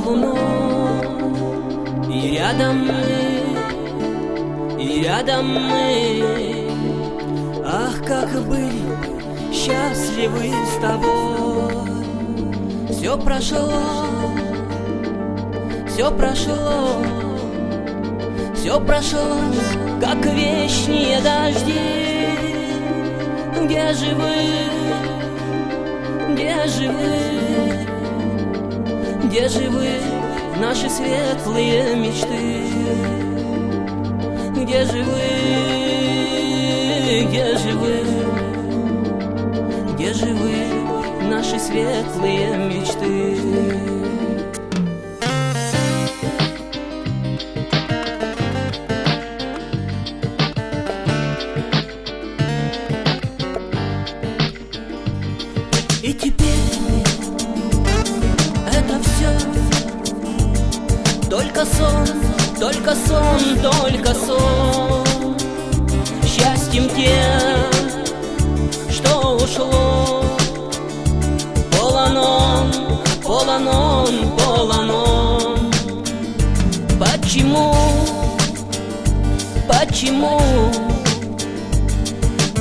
луной. И рядом мы, ах, как были счастливы с тобой. Все прошло, как вечные дожди. Где же вы, наши светлые мечты? Где же вы, наши светлые мечты? И теперь это все только сон. Счастьем тем, что ушло, полон.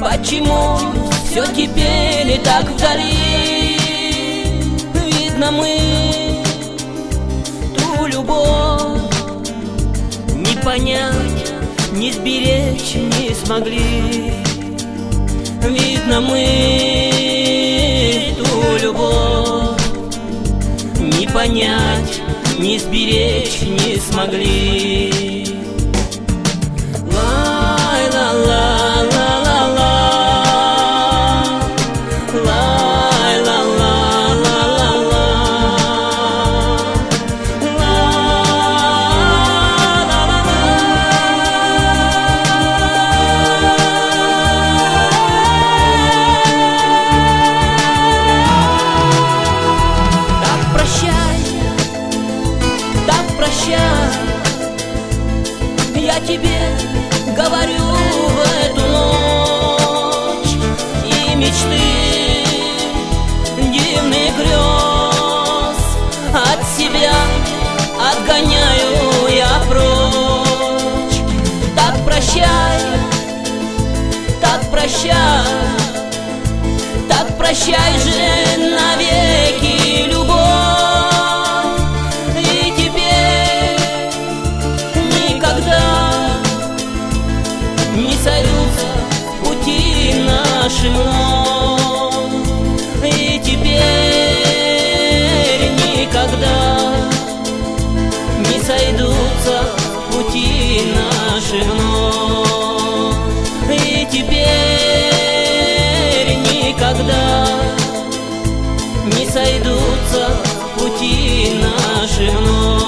Почему все теперь и так вдали? Видно, мы ту любовь не понять, не сберечь не смогли. Видно, мы ту любовь не понять, не сберечь не смогли. Я тебе говорю в эту ночь, и мечты дивных грез от себя отгоняю я прочь. Так прощай же навеки, любовь. И теперь никогда не сойдутся пути наши вновь. И теперь никогда не сойдутся пути наши вновь. И теперь никогда не сойдутся пути наши вновь.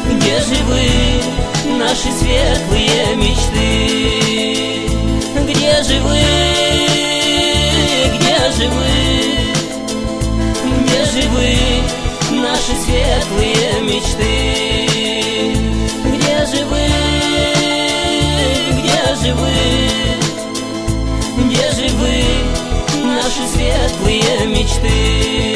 Где же вы, наши светлые мечты? Где же вы, наши светлые мечты? Где же вы, наши светлые мечты?